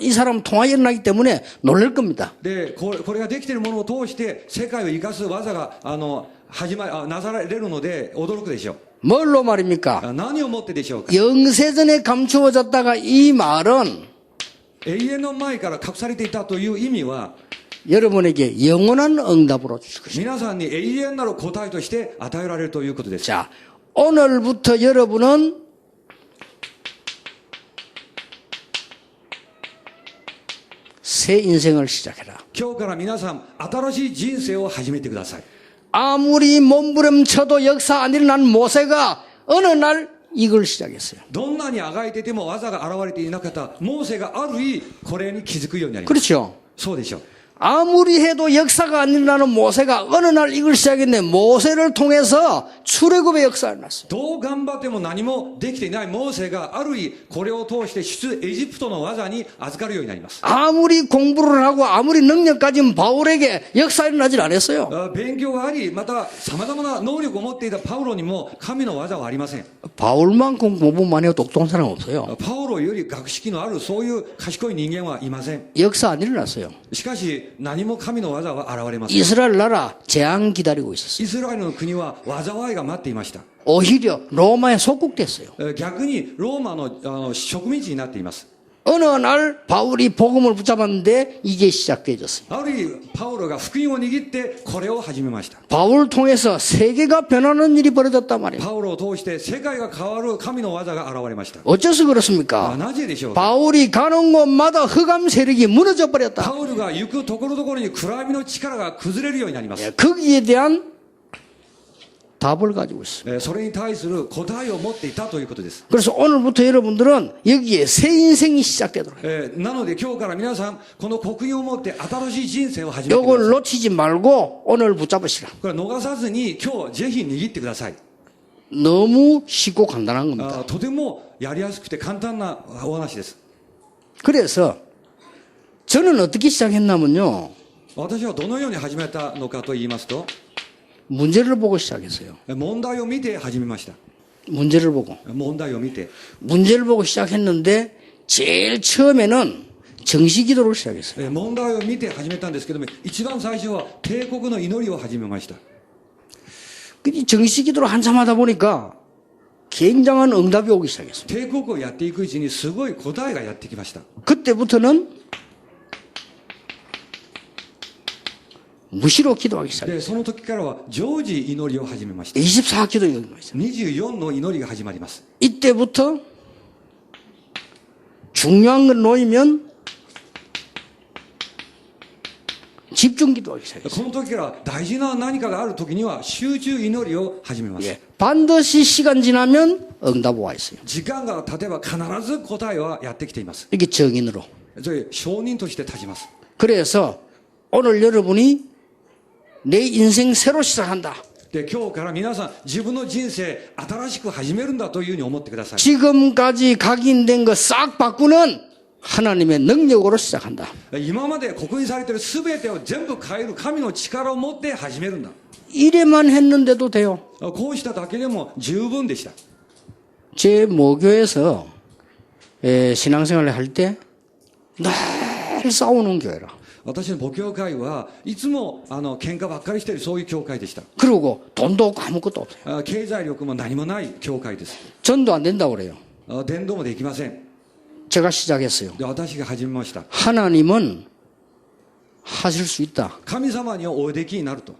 이 사람 통하여 일어나기 때문에 놀랄 겁니다. で、これができているものを通して世界を生かす技がなされるので驚くでしょう。 뭘로 말입니까? 何をもってでしょうか。 영세전에 감추어졌다가 이 말은 永遠の前から隠されていたという意味は 여러분에게 영원한 응답으로 주실 것입니다. 皆さんに永遠なる答えとして与えられるということです。 자, 오늘부터 여러분은 새 인생을 시작해라. 今日から皆さん、新しい人生を始めてください。 아무리 몸부림쳐도 역사 안 일어난 모세가 어느 날 이걸 시작했어요. どんなにあがいてても技が現れていなかったモーセがある日、これに気づくようになります。 그렇죠. そうでしょう。 아무리 해도 역사가 안 일어나는 모세가 어느 날 이걸 시작했네. 모세를 통해서 출애굽의 역사가 났어요. どう頑張っても何もできていないモーセがある日、これを通して出エジプトの技に預かるようになります。 아무리 공부를 하고 아무리 능력 가진 바울에게 역사 일어나질 않았어요. 勉強があり、また様々な能力を持っていたパウロにも神の技はありません。 바울만큼 공부만 해도 똑똑한 사람 없어요. パウロより学識のあるそういう賢い人間はいません。 역사 안 일어났어요. しかし何も神の技は現れません。 이스라엘 나라 재앙 기다리고 있었어요. イスラエルの国は災いが待っていました。 오히려 로마에 속국됐어요. 逆にローマの植民地になっています。 어느 날 바울이 복음을 붙잡았는데 이게 시작되어졌어요. ある日パウロが福音を握ってこれを始めました。 바울을 통해서 세계가 변하는 일이 벌어졌단 말이에요. パウロを通して世界が変わる神の技が現れました。 어째서 그렇습니까? なぜでしょうか。 바울이 가는 곳마다 흑암 세력이 무너져 버렸다. パウルが行くところどころに暗闇の力が崩れるようになります。 거기에 대한 답을 가지고 있어요. それに対する答えを持っていたということです。 그래서 오늘부터 여러분들은 여기에 새 인생이 시작되도록 해요. なので今日から皆さんこの刻印を持って新しい人生を始めてくだ 이걸 さい。 놓치지 말고 오늘 붙잡으시라. これ逃さずに今日ぜひ握ってください。 너무 쉽고 간단한 겁니다. とてもやりやすくて簡単なお話です。 그래서 저는 어떻게 시작했냐면요. 私はどのように始めたのかと言いますと、 문제를 보고 시작했어요. 問題を見て始めました。 문제를 보고. 問題を見て 문제를 보고 시작했는데 제일 처음에는 정시기도를 시작했어요. 問題を見て始めたんですけども、一番最初は帝国の祈りを始めました。 근데 정시기도를 한참 하다 보니까 굉장한 응답이 오기 시작했어요. 帝国をやっていくうちにすごい答えがやってきました。 그때부터는 무시로 기도하기 시작했어요. でその時からは常時祈りを始めました。 24기도 읽었어요. 24の祈りが始まります。 이때부터 중요한 걸 놓이면 집중 기도하기 시작했어요. この時から大事な何かがある時には集中祈りを始めます。 예. 반드시 시간 지나면 응답 와 있어요. 時間が経てば必ず答えはやってきています。 이게 정인으로. それ証人として立ちます。 그래서 오늘 여러분이 내 인생 새로 시작한다. で今日から皆さん自分の人生新しく始めるんだというふうに思ってください。 지금까지 각인된 거 싹 바꾸는 하나님의 능력으로 시작한다. 今まで刻印されている全てを全部変える神の力を持って始めるんだ。 이래만 했는데도 돼요. こうしただけでも十分でした。 제 모교에서 신앙생활을 할 때 늘 싸우는 교회라. 私の母教会はいつも喧嘩ばっかりしているそういう教会でした。 그리고 돈도 없고 아무것도 없어요. 経済力も何もない教会です。 전도 안 된다고 그래요. 伝道もできません。 제가 시작했어요. で私が始めました。 하나님은 하실 수 있다. 神様におできになると。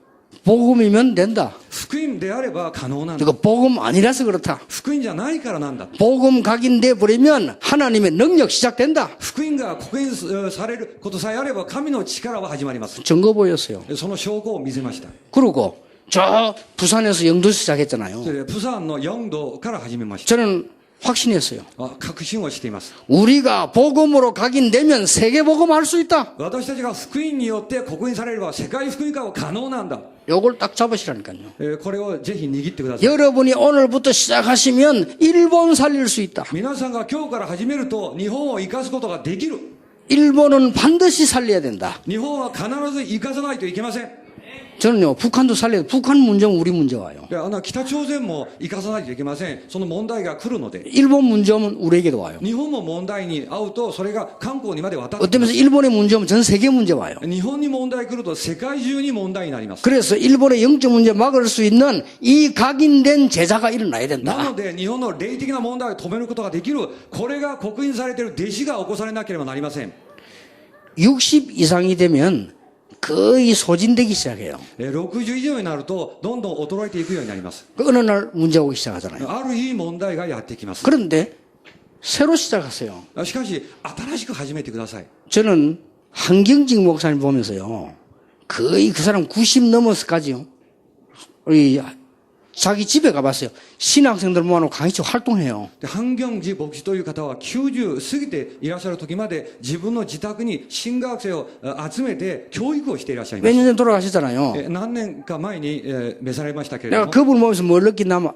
복음이면 된다. 福音であれば可能なんだ。 이거 복음 아니라서 그렇다. 福音じゃないからなんだ。 복음 각인돼 버리면 하나님의 능력 시작된다. 福音が刻印されることさえあれば神の力は始まります。 증거 보였어요. その証拠を見せました。 그리고 저 부산에서 영도 시작했잖아요. でプサンの4度から始めました。 저는 확신했어요. 確信をしています。 우리가 복음으로 각인되면 세계 복음 할 수 있다. 私たちが福音によって刻印されれば世界福音化は可能なんだ。 요걸 딱 잡으시라니까요. これをぜひ握ってください。 여러분이 오늘부터 시작하시면 일본 살릴 수 있다. 皆さんが今日から始めると日本を生かすことができる。 일본은 반드시 살려야 된다. 日本は必ず生かさないといけません。 저는요, 북한도 살려야 돼. 북한 문제면 우리 문제 와요. 北朝鮮も生かさないといけません。その問題が来るので。 일본 문제 오면 우리에게도 와요. 日本も問題に遭うとそれが韓国にまで渡って 어떤 면에서 일본의 문제 오면 전 세계 문제 와요. 日本に問題来ると世界中に問題になります。 그래서 일본의 영적 문제 막을 수 있는 이 각인된 제자가 일어나야 な 된다. ので日本の霊的な問題を止めることができる、これが刻印されている弟子が起こされなければなりません。 60 이상이 되면 거의 소진되기 시작해요. 60以上になるとどんどん衰えていくようになります。 그 어느 날 문제 오기 시작하잖아요. ある日問題がやってきます。 그런데 새로 시작하세요. しかし新しく始めてください。 저는 한경직 목사님 보면서요. 거의 그 사람 90 넘어서까지요. 우리 자기 집에 가봤어요. 신학생들 모아놓고 강의실 활동해요. で半行寺牧師という方は90過ぎていらっしゃる時まで自分の自宅に新学生を集めて教育をしていらっしゃいま 몇 す。 년 전에 돌아가셨잖아요. 何年か前に召されましたけれ 내가 ども、 그분을 보면서 뭘 느낀다면,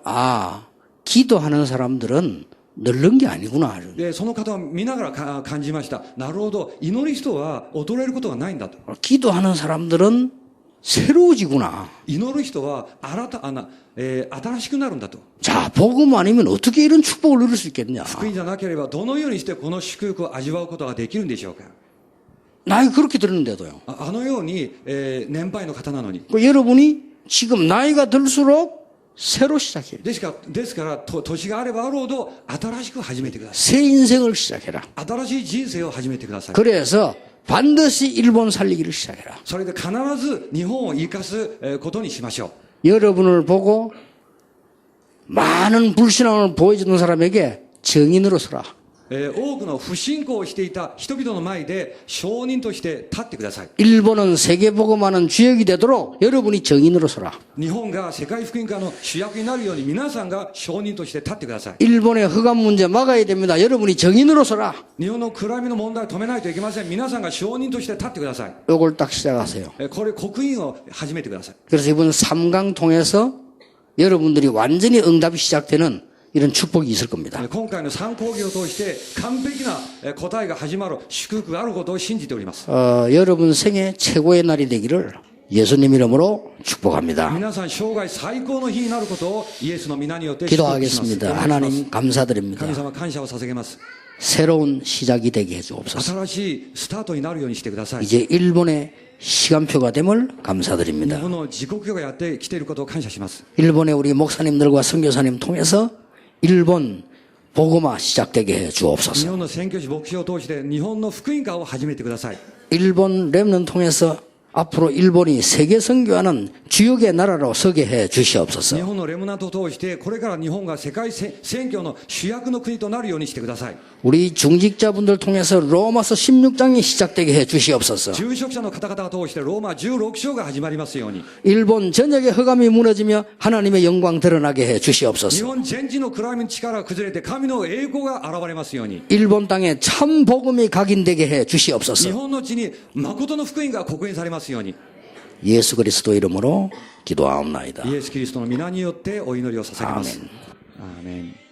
기도하는 사람들은 늙는 게 아니구나. でその方を見ながら感じました。なるほど、祈る人は衰えることがないんだと。 기도하는 사람들은 새로워지구나. 祈る人は新しくなるんだと。 자, 복음 아니면 어떻게 이런 축복을 누릴 수 있겠냐. 福音じゃなければどのようにしてこの祝福を味わうことができるんでしょうか。 나이 그렇게 들었는데도요. あのように、年配の方なのに。 여러분이 지금 나이가 들수록 새로 시작해요. ですから年があればあるほど新しく始めてくださ 새 인생을 시작해라. い。新しい人生を始めてください。 그래서 반드시 일본 살리기를 시작해라. それで必ず日本を生かすことにしましょ 여러분을 보고 많은 불신앙을 보여주는 사람에게 증인으로 서라. う。多くの不信仰をしていた人々の前で証人として立ってください。 일본은 세계복음하는 주역이 되도록 여러분이 증인으로 서라. 日本が世界福音化の主役になるように皆さんが証人として立ってください。 일본의 흑암 문제 막아야 됩니다. 여러분이 증인으로 서라. 日本の暗闇の問題を止めないといけません。皆さんが証人として立ってください。 요걸 딱 시작하세요. これ刻印を始めてください。 그래서 이번 3강 통해서 여러분들이 완전히 응답이 시작되는 이런 축복이 있을 겁니다. 今回の参考義を通して完璧な答えが始まる祝福があることを信じております。 여러분 생애 최고의 날이 되기를 예수님 이름으로 축복합니다. 皆さん生涯最高の日になることをイエスの皆によって祝福します。 기도하겠습니다. 하나님 감사드립니다. 神様感謝を捧げます。 새로운 시작이 되게 해주옵소서. 新しいスタートになるようにしてください。 이제 일본의 시간표가 됨을 日 감사드립니다. 本の時刻表がやってきていることを感謝します。 일본의 우리 목사님들과 선교사님 통해서 일본 복음화 시작되게 해 日 주옵소서. 本の宣教師牧師を通して日本の福音化を始めてください。 일본 렘넌 통해서 앞으로 일본이 세계 선교하는 주역의 나라로 서게 해 日 주시옵소서. 本のレムナントを通してこれから日本が世界宣教の主役の国となるようにしてください。 우리 중직자분들 통해서 로마서 16장이 시작되게 해 주시옵소서. 住職者の方々を通してローマ16章が始まりますように。 일본 전역의 흑암이 무너지며 하나님의 영광 드러나게 해 日 주시옵소서. 本全地の暗闇の力が崩れて神の栄光が現れますように。 일본 땅에 참 복음이 각인되게 해 日 주시옵소서. 本の地に誠の福音が刻印されますように。 예수 그리스도 이름으로 기도하옵나이다. イエス・キリストの皆によってお祈りを捧げます。アーメン。